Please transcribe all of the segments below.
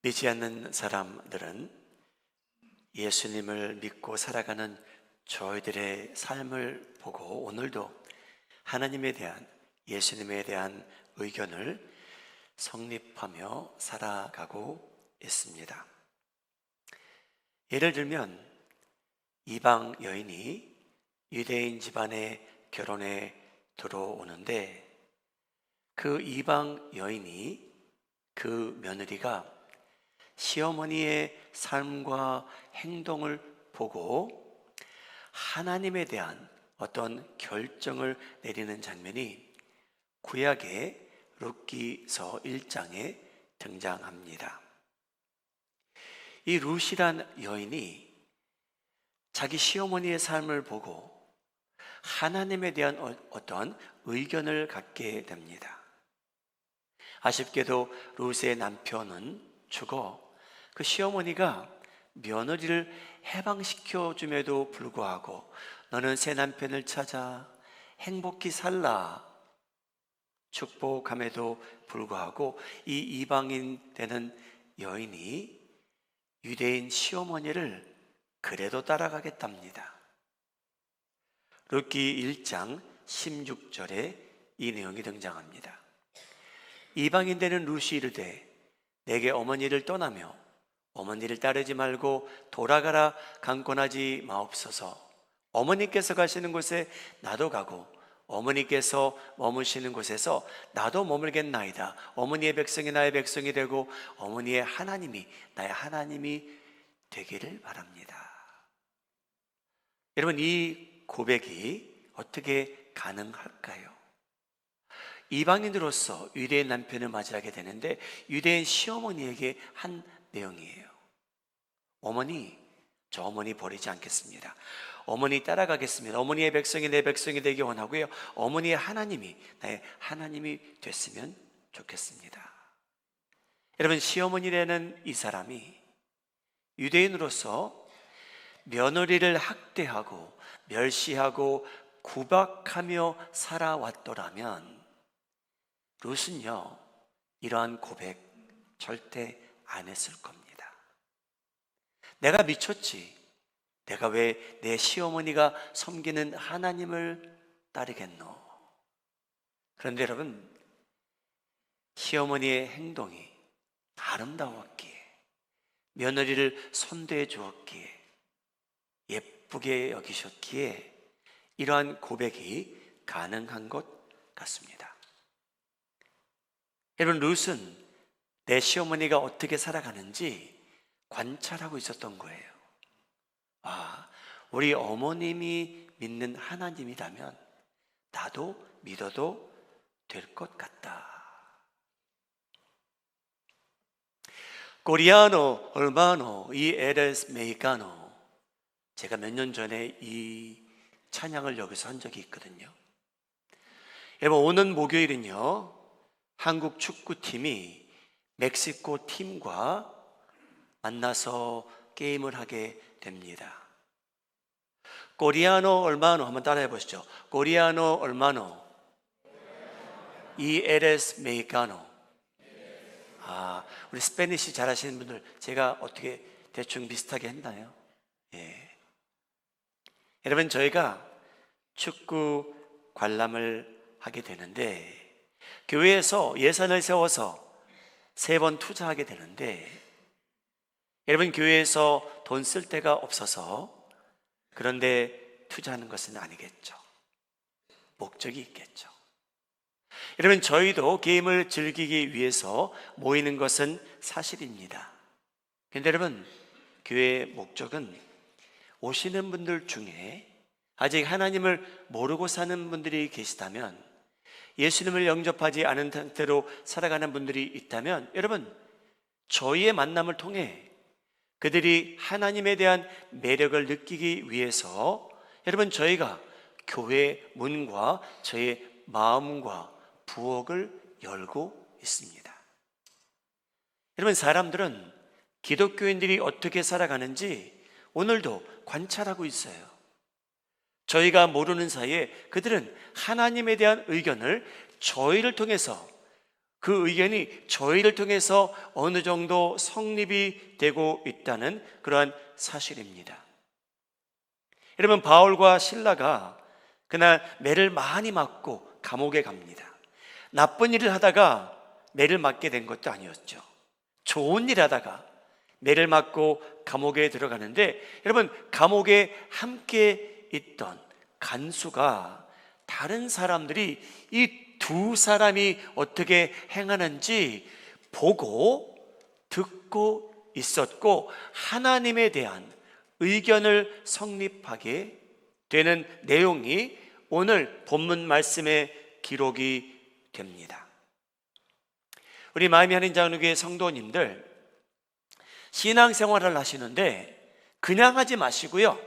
믿지 않는 사람들은 예수님을 믿고 살아가는 저희들의 삶을 보고 오늘도 하나님에 대한, 예수님에 대한 의견을 성립하며 살아가고 있습니다. 예를 들면 이방 여인이 유대인 집안의 결혼에 들어오는데, 그 이방 여인이, 그 며느리가 시어머니의 삶과 행동을 보고 하나님에 대한 어떤 결정을 내리는 장면이 구약의 룻기서 1장에 등장합니다. 이 룻이란 여인이 자기 시어머니의 삶을 보고 하나님에 대한 어떤 의견을 갖게 됩니다. 아쉽게도 룻의 남편은 죽어 그 시어머니가 며느리를 해방시켜 줌에도 불구하고 너는 새 남편을 찾아 행복히 살라 축복함에도 불구하고 이 이방인 되는 여인이 유대인 시어머니를 그래도 따라가겠답니다. 룻기 1장 16절에 이 내용이 등장합니다. 이방인 되는 룻이 이르되 내게 어머니를 떠나며 어머니를 따르지 말고 돌아가라 강권하지 마옵소서. 어머니께서 가시는 곳에 나도 가고 어머니께서 머무시는 곳에서 나도 머물겠나이다. 어머니의 백성이 나의 백성이 되고 어머니의 하나님이 나의 하나님이 되기를 바랍니다. 여러분, 이 고백이 어떻게 가능할까요? 이방인으로서 유대인 남편을 맞이하게 되는데 유대인 시어머니에게 한 내용이에요. 어머니, 저 어머니 버리지 않겠습니다. 어머니 따라가겠습니다. 어머니의 백성이 내 백성이 되기 원하고요. 어머니의 하나님이 나의 하나님이 됐으면 좋겠습니다. 여러분, 시어머니라는 이 사람이 유대인으로서 며느리를 학대하고 멸시하고 구박하며 살아왔더라면 룻은요, 이러한 고백 절대 안 했을 겁니다. 내가 미쳤지. 내가 왜 내 시어머니가 섬기는 하나님을 따르겠노? 그런데 여러분, 시어머니의 행동이 아름다웠기에, 며느리를 손대해 주었기에, 예쁘게 여기셨기에 이러한 고백이 가능한 것 같습니다. 여러분, 룻은 내 시어머니가 어떻게 살아가는지 관찰하고 있었던 거예요. 아, 우리 어머님이 믿는 하나님이라면 나도 믿어도 될 것 같다. 코리아노 얼마노 이 에레스 메히카노, 제가 몇 년 전에 이 찬양을 여기서 한 적이 있거든요. 여러분, 오는 목요일은요, 한국 축구팀이 멕시코 팀과 만나서 게임을 하게 됩니다. 코리아노 얼마노 한번 따라해 보시죠. 코리아노 얼마노 이 에레스 메히카노. 우리 스페니시 잘하시는 분들 제가 어떻게 대충 비슷하게 했나요? 예. 여러분, 저희가 축구 관람을 하게 되는데 교회에서 예산을 세워서 3번 투자하게 되는데, 여러분, 교회에서 돈 쓸 데가 없어서 그런데 투자하는 것은 아니겠죠. 목적이 있겠죠. 여러분, 저희도 게임을 즐기기 위해서 모이는 것은 사실입니다. 그런데 여러분, 교회의 목적은 오시는 분들 중에 아직 하나님을 모르고 사는 분들이 계시다면, 예수님을 영접하지 않은 상태로 살아가는 분들이 있다면, 여러분, 저희의 만남을 통해 그들이 하나님에 대한 매력을 느끼기 위해서 여러분, 저희가 교회 문과 저의 마음과 부엌을 열고 있습니다. 여러분, 사람들은 기독교인들이 어떻게 살아가는지 오늘도 관찰하고 있어요. 저희가 모르는 사이에 그들은 하나님에 대한 의견을 저희를 통해서 그 의견이 저희를 통해서 어느 정도 성립이 되고 있다는 그러한 사실입니다. 여러분, 바울과 실라가 그날 매를 많이 맞고 감옥에 갑니다. 나쁜 일을 하다가 매를 맞게 된 것도 아니었죠. 좋은 일 하다가 매를 맞고 감옥에 들어가는데, 여러분, 감옥에 함께 있던 간수가 다른 사람들이 이 두 사람이 어떻게 행하는지 보고 듣고 있었고, 하나님에 대한 의견을 성립하게 되는 내용이 오늘 본문 말씀에 기록이 됩니다. 우리 마음이 하는 자녀교회 성도님들, 신앙생활을 하시는데 그냥 하지 마시고요,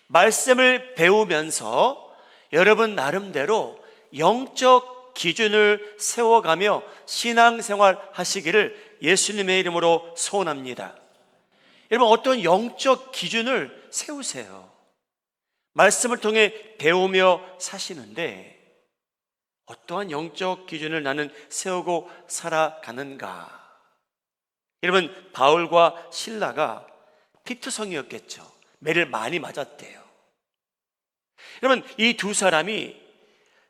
말씀을 배우면서 여러분 나름대로 영적 기준을 세워가며 신앙생활 하시기를 예수님의 이름으로 소원합니다. 여러분, 어떤 영적 기준을 세우세요. 말씀을 통해 배우며 사시는데 어떠한 영적 기준을 나는 세우고 살아가는가? 여러분, 바울과 실라가 피투성이었겠죠. 매를 많이 맞았대요. 여러분, 이 두 사람이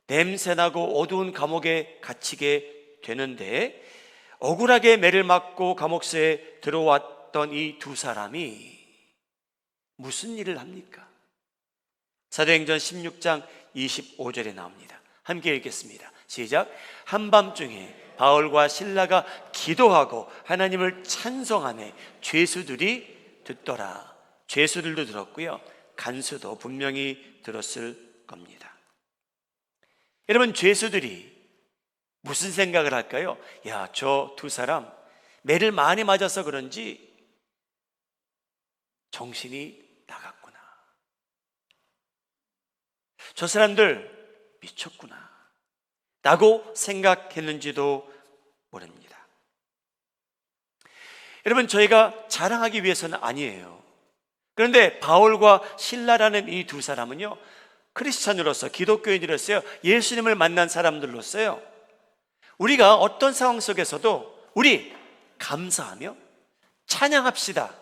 냄새나고 어두운 감옥에 갇히게 되는데, 억울하게 매를 맞고 감옥서에 들어왔던 이 두 사람이 무슨 일을 합니까? 사도행전 16장 25절에 나옵니다. 함께 읽겠습니다. 시작. 한밤중에 바울과 실라가 기도하고 하나님을 찬송하며 죄수들이 듣더라. 죄수들도 들었고요, 간수도 분명히 들었을 겁니다. 여러분, 죄수들이 무슨 생각을 할까요? 야, 저 두 사람 매를 많이 맞아서 그런지 정신이 나갔구나. 저 사람들 미쳤구나 라고 생각했는지도 모릅니다. 여러분, 저희가 자랑하기 위해서는 아니에요. 그런데 바울과 실라라는 이 두 사람은요, 크리스찬으로서, 기독교인으로서요, 예수님을 만난 사람들로서요, 우리가 어떤 상황 속에서도 우리 감사하며 찬양합시다,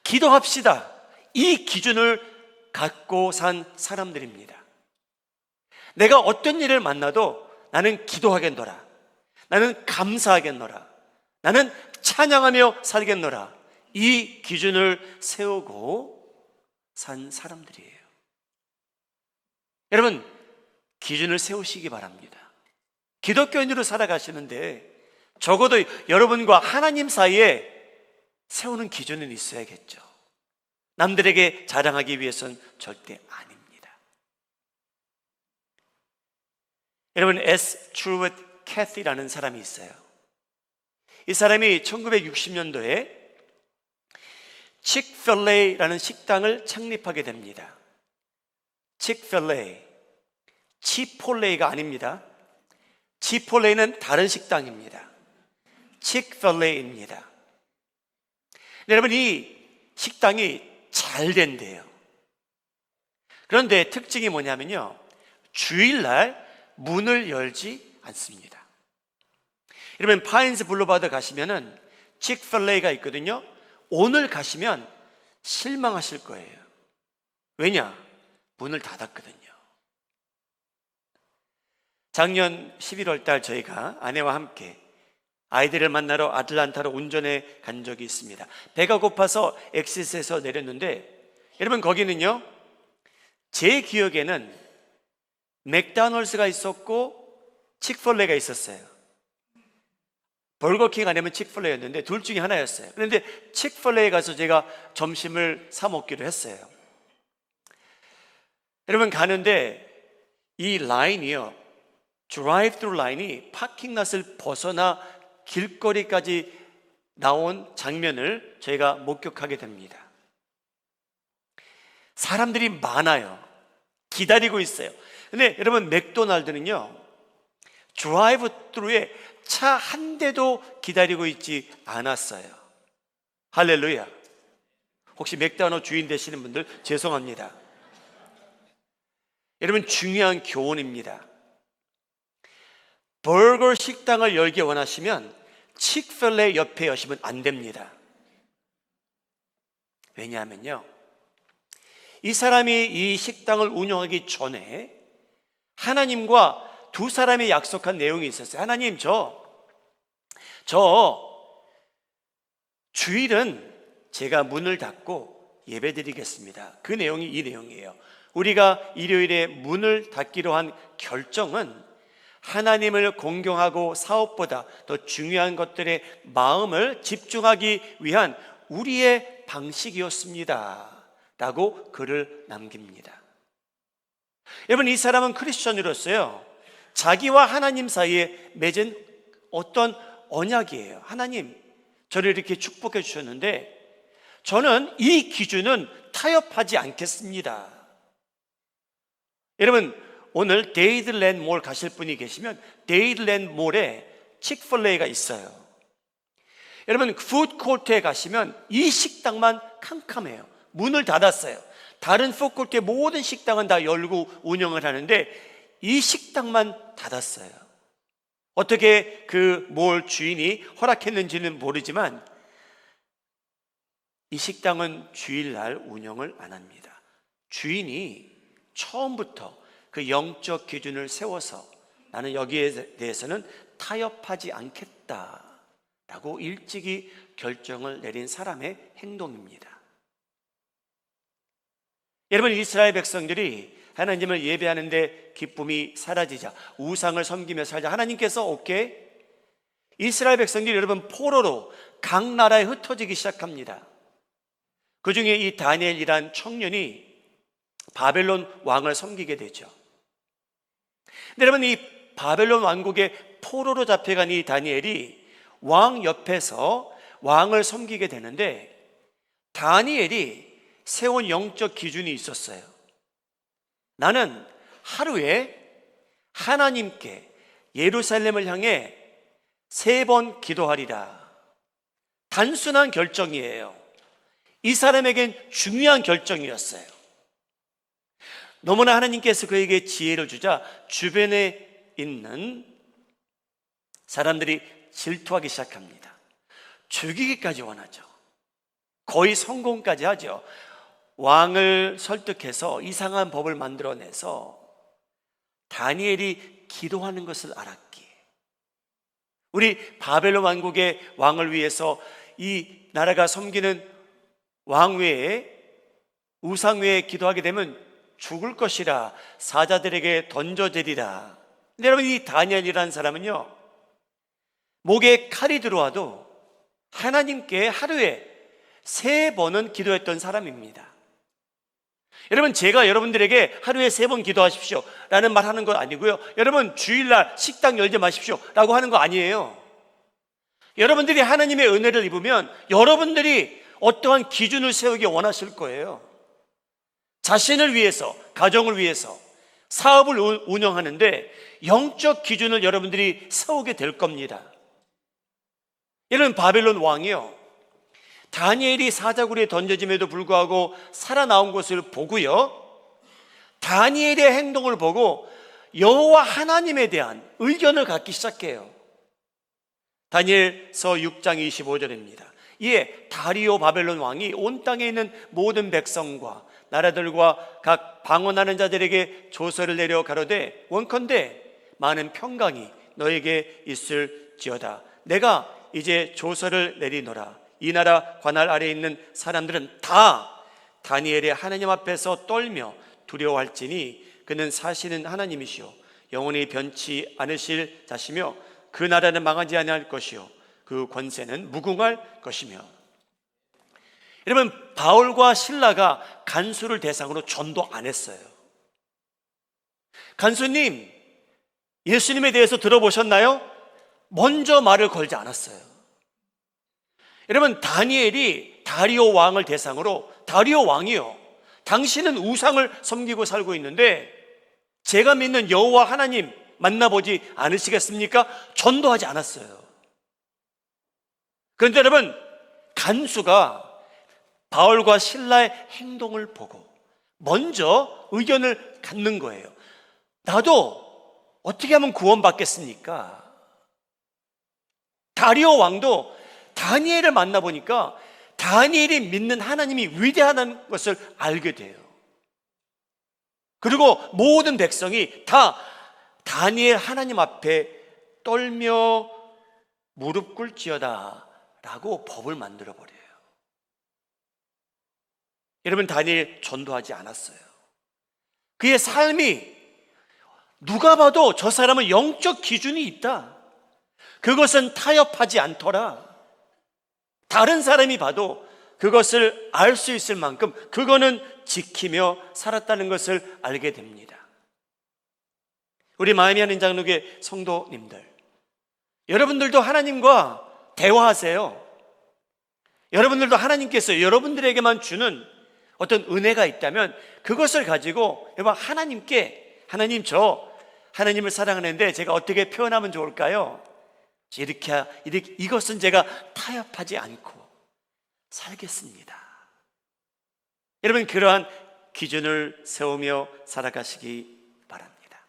기도합시다, 이 기준을 갖고 산 사람들입니다. 내가 어떤 일을 만나도 나는 기도하겠노라, 나는 감사하겠노라, 나는 찬양하며 살겠노라, 이 기준을 세우고 산 사람들이에요. 여러분, 기준을 세우시기 바랍니다. 기독교인으로 살아가시는데 적어도 여러분과 하나님 사이에 세우는 기준은 있어야겠죠. 남들에게 자랑하기 위해서는 절대 아닙니다. 여러분, S. 트루엇 캐시라는 사람이 있어요. 이 사람이 1960년도에 칙필레이라는 식당을 창립하게 됩니다. 칙필레이, 치폴레이가 아닙니다. 치폴레이는 다른 식당입니다. 칙필레이입니다. 여러분, 이 식당이 잘 된대요. 그런데 특징이 뭐냐면요, 주일날 문을 열지 않습니다. 여러분, 파인스 블루바드 가시면은 칙필레이가 있거든요. 오늘 가시면 실망하실 거예요. 왜냐? 문을 닫았거든요. 작년 11월 달 저희가 아내와 함께 아이들을 만나러 아틀란타로 운전해 간 적이 있습니다. 배가 고파서 엑시스에서 내렸는데, 여러분, 거기는요, 제 기억에는 맥도날드가 있었고 칙필레이가 있었어요. 버거킹 아니면 칙필레이였는데 둘 중에 하나였어요. 그런데 칙필레이에 가서 제가 점심을 사 먹기로 했어요. 여러분, 가는데 이 라인이요, 드라이브 트루 라인이 파킹랏을 벗어나 길거리까지 나온 장면을 저희가 목격하게 됩니다. 사람들이 많아요. 기다리고 있어요. 근데 여러분, 맥도날드는요, 드라이브 트루에 차 한 대도 기다리고 있지 않았어요. 할렐루야. 혹시 맥도날드 주인 되시는 분들 죄송합니다. 여러분, 중요한 교훈입니다. 버거 식당을 열기 원하시면 칙필레 옆에 여시면 안 됩니다. 왜냐하면요, 이 사람이 이 식당을 운영하기 전에 하나님과 두 사람이 약속한 내용이 있었어요. 하나님, 저 주일은 제가 문을 닫고 예배드리겠습니다. 그 내용이 이 내용이에요. 우리가 일요일에 문을 닫기로 한 결정은 하나님을 공경하고 사업보다 더 중요한 것들에 마음을 집중하기 위한 우리의 방식이었습니다 라고 글을 남깁니다. 여러분, 이 사람은 크리스천으로서요, 자기와 하나님 사이에 맺은 어떤 언약이에요. 하나님, 저를 이렇게 축복해 주셨는데 저는 이 기준은 타협하지 않겠습니다. 여러분, 오늘 데이드랜드 몰 가실 분이 계시면 데이드랜드 몰에 칙필레이가 있어요. 여러분, 푸드코트에 가시면 이 식당만 캄캄해요. 문을 닫았어요. 다른 푸드코트의 모든 식당은 다 열고 운영을 하는데 이 식당만 닫았어요. 어떻게 그 몰 주인이 허락했는지는 모르지만 이 식당은 주일날 운영을 안 합니다. 주인이 처음부터 그 영적 기준을 세워서 나는 여기에 대해서는 타협하지 않겠다라고 일찍이 결정을 내린 사람의 행동입니다. 여러분, 이스라엘 백성들이 하나님을 예배하는데 기쁨이 사라지자, 우상을 섬기며 살자, 하나님께서 오케이, 이스라엘 백성들이 여러분 포로로 각 나라에 흩어지기 시작합니다. 그 중에 이 다니엘이란 청년이 바벨론 왕을 섬기게 되죠. 근데 여러분, 이 바벨론 왕국의 포로로 잡혀간 이 다니엘이 왕 옆에서 왕을 섬기게 되는데 다니엘이 세운 영적 기준이 있었어요. 나는 하루에 하나님께 예루살렘을 향해 3번 기도하리라. 단순한 결정이에요. 이 사람에겐 중요한 결정이었어요. 너무나 하나님께서 그에게 지혜를 주자 주변에 있는 사람들이 질투하기 시작합니다. 죽이기까지 원하죠. 거의 성공까지 하죠. 왕을 설득해서 이상한 법을 만들어내서 다니엘이 기도하는 것을 알았기에 우리 바벨론 왕국의 왕을 위해서 이 나라가 섬기는 왕 외에 우상 외에 기도하게 되면 죽을 것이라 사자들에게 던져지리라. 근데 여러분, 이 다니엘이라는 사람은요, 목에 칼이 들어와도 하나님께 하루에 3번은 기도했던 사람입니다. 여러분, 제가 여러분들에게 하루에 3번 기도하십시오 라는 말 하는 건 아니고요, 여러분 주일날 식당 열지 마십시오 라고 하는 거 아니에요. 여러분들이 하나님의 은혜를 입으면 여러분들이 어떠한 기준을 세우기 원하실 거예요. 자신을 위해서, 가정을 위해서, 사업을 운영하는데 영적 기준을 여러분들이 세우게 될 겁니다. 여러분, 바벨론 왕이요, 다니엘이 사자굴에 던져짐에도 불구하고 살아나온 것을 보고요, 다니엘의 행동을 보고 여호와 하나님에 대한 의견을 갖기 시작해요. 다니엘서 6장 25절입니다. 이에 다리오 바벨론 왕이 온 땅에 있는 모든 백성과 나라들과 각 방언하는 자들에게 조서를 내려 가로되 원컨대 많은 평강이 너에게 있을지어다. 내가 이제 조서를 내리노라. 이 나라 관할 아래에 있는 사람들은 다 다니엘의 하나님 앞에서 떨며 두려워할지니 그는 사시는 하나님이시오 영원히 변치 않으실 자시며 그 나라는 망하지 아니할 것이요 그 권세는 무궁할 것이며. 여러분, 바울과 실라가 간수를 대상으로 전도 안 했어요. 간수님, 예수님에 대해서 들어보셨나요? 먼저 말을 걸지 않았어요. 여러분, 다니엘이 다리오 왕을 대상으로, 다리오 왕이요, 당신은 우상을 섬기고 살고 있는데 제가 믿는 여호와 하나님 만나보지 않으시겠습니까? 전도하지 않았어요. 그런데 여러분, 간수가 바울과 실라의 행동을 보고 먼저 의견을 갖는 거예요. 나도 어떻게 하면 구원받겠습니까? 다리오 왕도 다니엘을 만나보니까 다니엘이 믿는 하나님이 위대하다는 것을 알게 돼요. 그리고 모든 백성이 다 다니엘 하나님 앞에 떨며 무릎 꿇지어다 라고 법을 만들어 버려요. 여러분, 다니엘 전도하지 않았어요. 그의 삶이 누가 봐도 저 사람은 영적 기준이 있다, 그것은 타협하지 않더라, 다른 사람이 봐도 그것을 알 수 있을 만큼 그거는 지키며 살았다는 것을 알게 됩니다. 우리 마음이 하는 장로교회 성도님들, 여러분들도 하나님과 대화하세요. 여러분들도 하나님께서 여러분들에게만 주는 어떤 은혜가 있다면 그것을 가지고 여러분 하나님께, 하나님, 저 하나님을 사랑하는데 제가 어떻게 표현하면 좋을까요? 이렇게 이것은 제가 타협하지 않고 살겠습니다. 여러분, 그러한 기준을 세우며 살아가시기 바랍니다.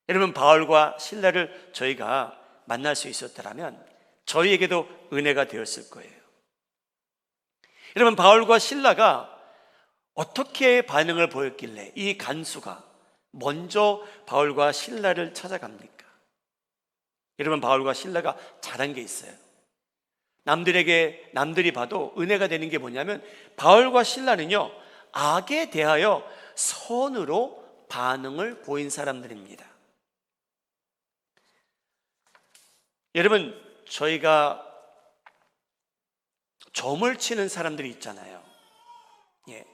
여러분, 바울과 실라를 저희가 만날 수 있었더라면 저희에게도 은혜가 되었을 거예요. 여러분, 바울과 실라가 어떻게 반응을 보였길래 이 간수가 먼저 바울과 실라를 찾아갑니까? 여러분, 바울과 실라가 잘한 게 있어요. 남들이 봐도 은혜가 되는 게 뭐냐면, 바울과 실라는요, 악에 대하여 선으로 반응을 보인 사람들입니다. 여러분, 저희가 점을 치는 사람들이 있잖아요. 예.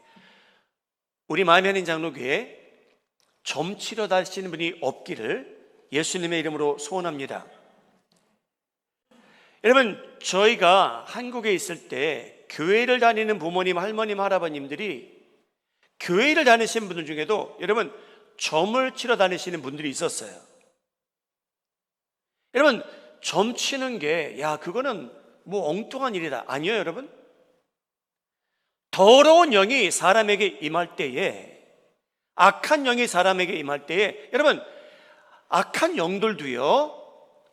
우리 마음이 하는 장로교회에 점 치러 다니시는 분이 없기를 예수님의 이름으로 소원합니다. 여러분, 저희가 한국에 있을 때 교회를 다니는 부모님, 할머님, 할아버님들이 교회를 다니시는 분들 중에도 여러분 점을 치러 다니시는 분들이 있었어요. 여러분, 점 치는 게 그거는 뭐 엉뚱한 일이다, 아니에요. 여러분, 더러운 영이 사람에게 임할 때에, 악한 영이 사람에게 임할 때에, 여러분, 악한 영들도요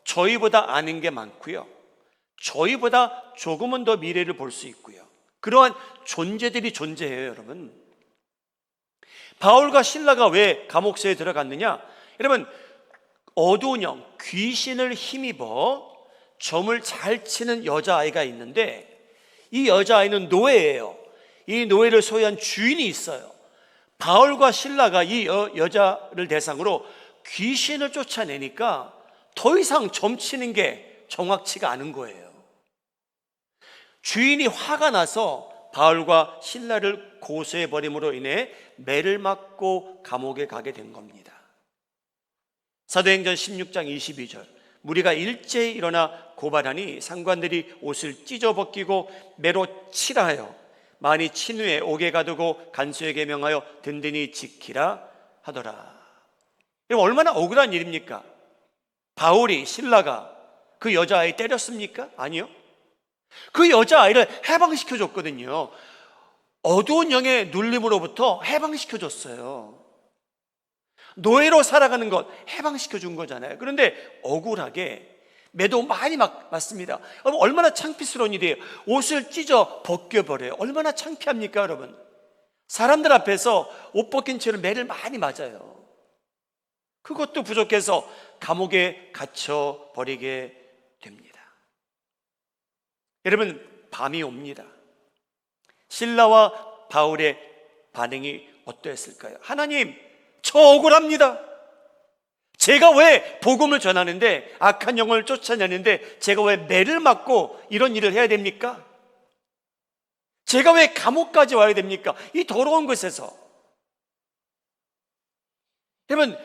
저희보다 아는 게 많고요, 저희보다 조금은 더 미래를 볼 수 있고요, 그러한 존재들이 존재해요. 여러분, 바울과 실라가 왜 감옥소에 들어갔느냐? 여러분, 어두운 영, 귀신을 힘입어 점을 잘 치는 여자아이가 있는데, 이 여자아이는 노예예요. 이 노예를 소유한 주인이 있어요. 바울과 실라가 이 여자를 대상으로 귀신을 쫓아내니까 더 이상 점 치는 게 정확치가 않은 거예요. 주인이 화가 나서 바울과 실라를 고소해 버림으로 인해 매를 맞고 감옥에 가게 된 겁니다. 사도행전 16장 22절, 무리가 일제히 일어나 고발하니 상관들이 옷을 찢어 벗기고 매로 치라 하여 많이 친 후에 옥에 가두고 간수에게 명하여 든든히 지키라 하더라. 얼마나 억울한 일입니까? 바울이, 실라가 그 여자아이 때렸습니까? 아니요. 그 여자아이를 해방시켜 줬거든요. 어두운 영의 눌림으로부터 해방시켜 줬어요. 노예로 살아가는 것 해방시켜 준 거잖아요. 그런데 억울하게 매도 많이 맞습니다. 얼마나 창피스러운 일이에요. 옷을 찢어 벗겨버려요. 얼마나 창피합니까, 여러분? 사람들 앞에서 옷 벗긴 채로 매를 많이 맞아요. 그것도 부족해서 감옥에 갇혀 버리게 됩니다. 여러분, 밤이 옵니다. 실라와 바울의 반응이 어떠했을까요? 하나님, 저 억울합니다. 제가 왜 복음을 전하는데, 악한 영을 쫓아내는데 제가 왜 매를 맞고 이런 일을 해야 됩니까? 제가 왜 감옥까지 와야 됩니까? 이 더러운 곳에서. 여러분,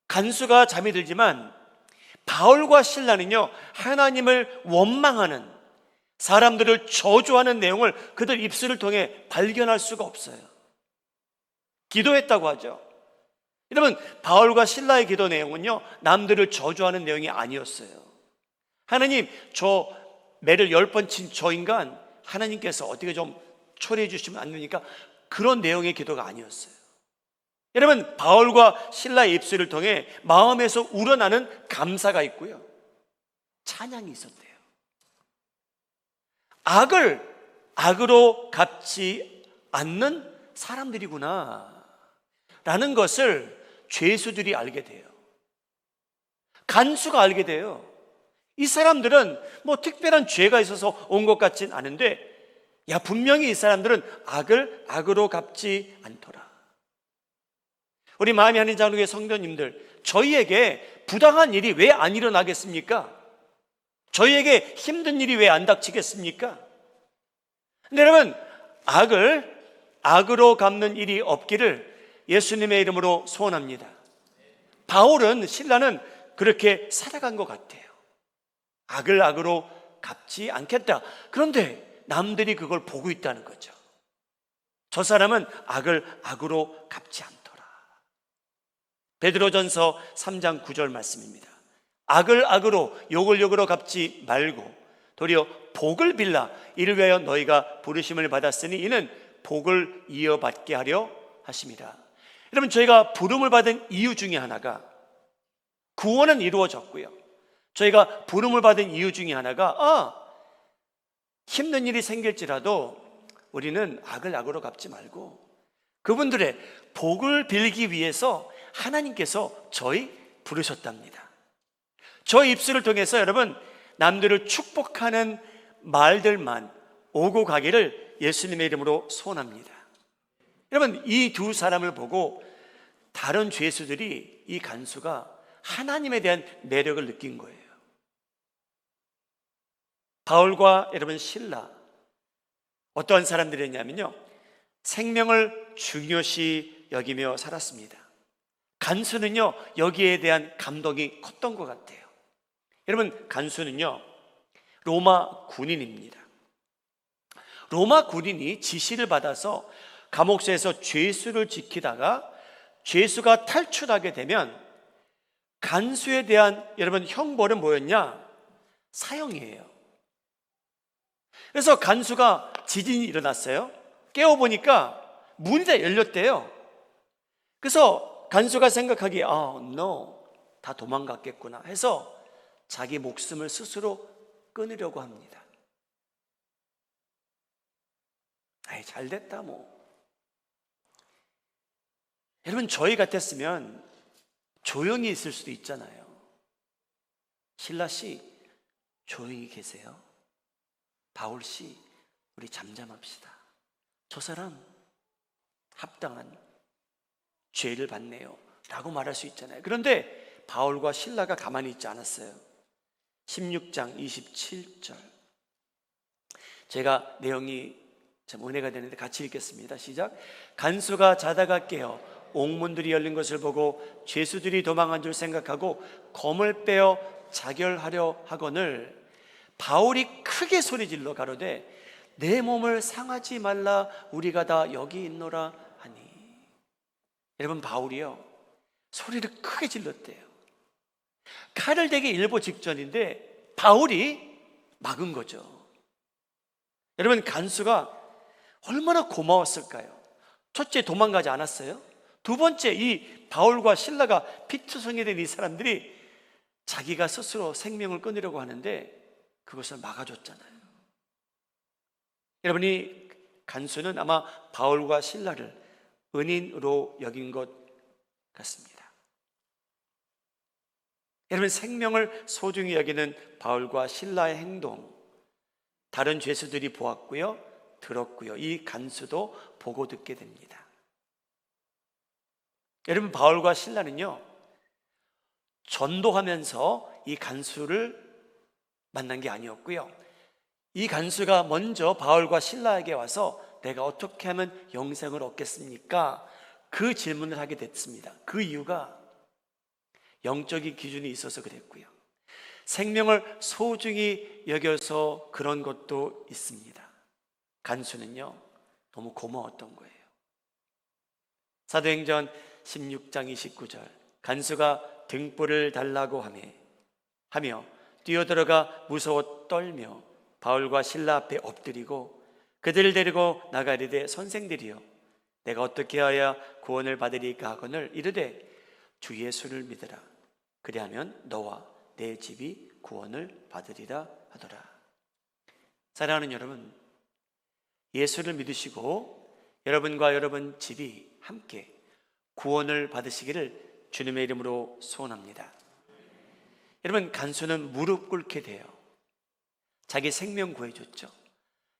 간수가 잠이 들지만 바울과 실라는요, 하나님을 원망하는, 사람들을 저주하는 내용을 그들 입술을 통해 발견할 수가 없어요. 기도했다고 하죠. 여러분, 바울과 실라의 기도 내용은요, 남들을 저주하는 내용이 아니었어요. 하나님, 저 매를 10번 친 저 인간 하나님께서 어떻게 좀 처리해 주시면 안 됩니까? 그런 내용의 기도가 아니었어요. 여러분, 바울과 신라의 입술을 통해 마음에서 우러나는 감사가 있고요, 찬양이 있었대요. 악을 악으로 갚지 않는 사람들이구나 라는 것을 죄수들이 알게 돼요. 간수가 알게 돼요. 이 사람들은 뭐 특별한 죄가 있어서 온 것 같진 않은데, 야, 분명히 이 사람들은 악을 악으로 갚지 않더라. 우리 마음이 하는 장로의 성도님들, 저희에게 부당한 일이 왜 안 일어나겠습니까? 저희에게 힘든 일이 왜 안 닥치겠습니까? 근데 여러분, 악을 악으로 갚는 일이 없기를 예수님의 이름으로 소원합니다. 바울은, 신라는 그렇게 살아간 것 같아요. 악을 악으로 갚지 않겠다. 그런데 남들이 그걸 보고 있다는 거죠. 저 사람은 악을 악으로 갚지 않더라. 베드로전서 3장 9절 말씀입니다. 악을 악으로 욕을 욕으로 갚지 말고 도리어 복을 빌라 이를 위하여 너희가 부르심을 받았으니 이는 복을 이어받게 하려 하심이라. 여러분, 저희가 부름을 받은 이유 중에 하나가, 구원은 이루어졌고요, 저희가 부름을 받은 이유 중에 하나가 힘든 일이 생길지라도 우리는 악을 악으로 갚지 말고 그분들의 복을 빌기 위해서 하나님께서 저희 부르셨답니다. 저희 입술을 통해서 여러분, 남들을 축복하는 말들만 오고 가기를 예수님의 이름으로 소원합니다. 여러분, 이 두 사람을 보고 다른 죄수들이, 이 간수가 하나님에 대한 매력을 느낀 거예요. 바울과 여러분 신라, 어떠한 사람들이었냐면요, 생명을 중요시 여기며 살았습니다. 간수는요, 여기에 대한 감동이 컸던 것 같아요. 여러분, 간수는요, 로마 군인입니다. 로마 군인이 지시를 받아서 감옥소에서 죄수를 지키다가 죄수가 탈출하게 되면 간수에 대한 여러분 형벌은 뭐였냐? 사형이에요. 그래서 간수가, 지진이 일어났어요. 깨워보니까 문이 다 열렸대요. 그래서 간수가 생각하기에 no, 다 도망갔겠구나 해서 자기 목숨을 스스로 끊으려고 합니다. 잘 됐다 뭐. 여러분, 저희 같았으면 조용히 있을 수도 있잖아요. 신라 씨, 조용히 계세요. 바울 씨, 우리 잠잠합시다. 저 사람 합당한 죄를 받네요 라고 말할 수 있잖아요. 그런데 바울과 신라가 가만히 있지 않았어요. 16장 27절, 제가 내용이 참 은혜가 되는데 같이 읽겠습니다. 시작. 간수가 자다가 깨어 옥문들이 열린 것을 보고 죄수들이 도망한 줄 생각하고 검을 빼어 자결하려 하거늘 바울이 크게 소리질러 가로되 내 몸을 상하지 말라, 우리가 다 여기 있노라 하니. 여러분, 바울이요, 소리를 크게 질렀대요. 칼을 대기 일보 직전인데 바울이 막은 거죠. 여러분, 간수가 얼마나 고마웠을까요? 첫째, 도망가지 않았어요. 두 번째, 이 바울과 신라가 피투성이 된 이 사람들이 자기가 스스로 생명을 끊으려고 하는데 그것을 막아줬잖아요. 여러분이 간수는 아마 바울과 신라를 은인으로 여긴 것 같습니다. 여러분, 생명을 소중히 여기는 바울과 신라의 행동, 다른 죄수들이 보았고요, 들었고요, 이 간수도 보고 듣게 됩니다. 여러분, 바울과 신라는요, 전도하면서 이 간수를 만난 게 아니었고요, 이 간수가 먼저 바울과 신라에게 와서 내가 어떻게 하면 영생을 얻겠습니까? 그 질문을 하게 됐습니다. 그 이유가 영적인 기준이 있어서 그랬고요, 생명을 소중히 여겨서 그런 것도 있습니다. 간수는요, 너무 고마웠던 거예요. 사도행전 16장 29절, 간수가 등불을 달라고 하며 뛰어들어가 무서워 떨며 바울과 신라 앞에 엎드리고 그들을 데리고 나가리되 선생들이여, 내가 어떻게 하여 구원을 받으리까 하거늘 이르되 주 예수를 믿으라. 그리하면 너와 내 집이 구원을 받으리라 하더라. 사랑하는 여러분, 예수를 믿으시고 여러분과 여러분 집이 함께 구원을 받으시기를 주님의 이름으로 소원합니다. 여러분, 간수는 무릎 꿇게 돼요. 자기 생명 구해줬죠.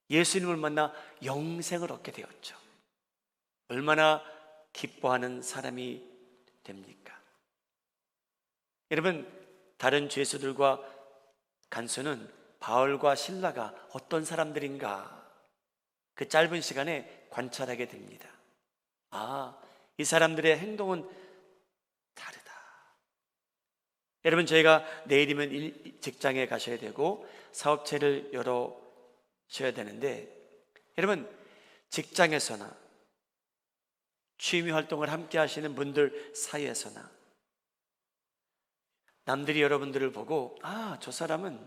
예수님을 만나 영생을 얻게 되었죠. 얼마나 기뻐하는 사람이 됩니까? 여러분, 다른 죄수들과 간수는 바울과 실라가 어떤 사람들인가 그 짧은 시간에 관찰하게 됩니다. 아, 이 사람들의 행동은 다르다. 여러분, 저희가 내일이면 직장에 가셔야 되고 사업체를 열어셔야 되는데, 여러분, 직장에서나 취미 활동을 함께 하시는 분들 사이에서나 남들이 여러분들을 보고 아, 저 사람은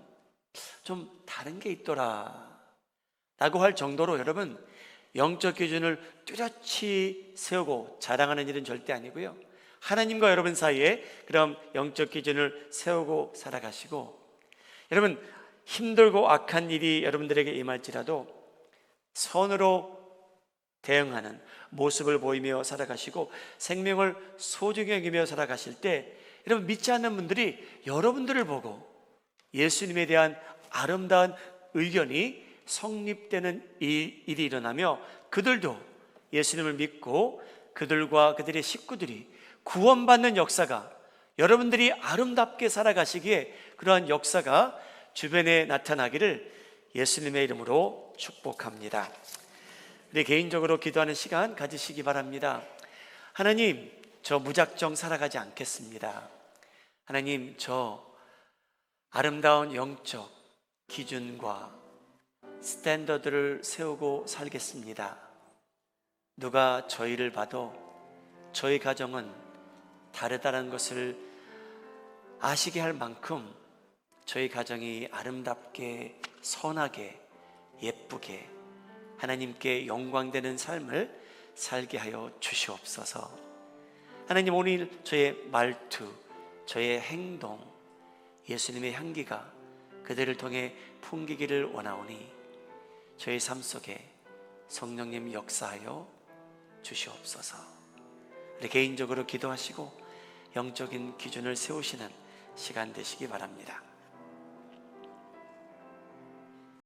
좀 다른 게 있더라 라고 할 정도로 여러분, 영적 기준을 뚜렷이 세우고 자랑하는 일은 절대 아니고요, 하나님과 여러분 사이에 그럼 영적 기준을 세우고 살아가시고, 여러분, 힘들고 악한 일이 여러분들에게 임할지라도 선으로 대응하는 모습을 보이며 살아가시고 생명을 소중히 여기며 살아가실 때, 여러분, 믿지 않는 분들이 여러분들을 보고 예수님에 대한 아름다운 의견이 성립되는 일이 일어나며 그들도 예수님을 믿고 그들과 그들의 식구들이 구원받는 역사가, 여러분들이 아름답게 살아가시기에 그러한 역사가 주변에 나타나기를 예수님의 이름으로 축복합니다. 우리 개인적으로 기도하는 시간 가지시기 바랍니다. 하나님, 저 무작정 살아가지 않겠습니다. 하나님, 저 아름다운 영적 기준과 스탠더드를 세우고 살겠습니다. 누가 저희를 봐도 저희 가정은 다르다는 것을 아시게 할 만큼 저희 가정이 아름답게, 선하게, 예쁘게 하나님께 영광되는 삶을 살게 하여 주시옵소서. 하나님, 오늘 저의 말투, 저의 행동, 예수님의 향기가 그들을 통해 풍기기를 원하오니 저의 삶 속에 성령님 역사하여 주시옵소서. 우리 개인적으로 기도하시고 영적인 기준을 세우시는 시간 되시기 바랍니다.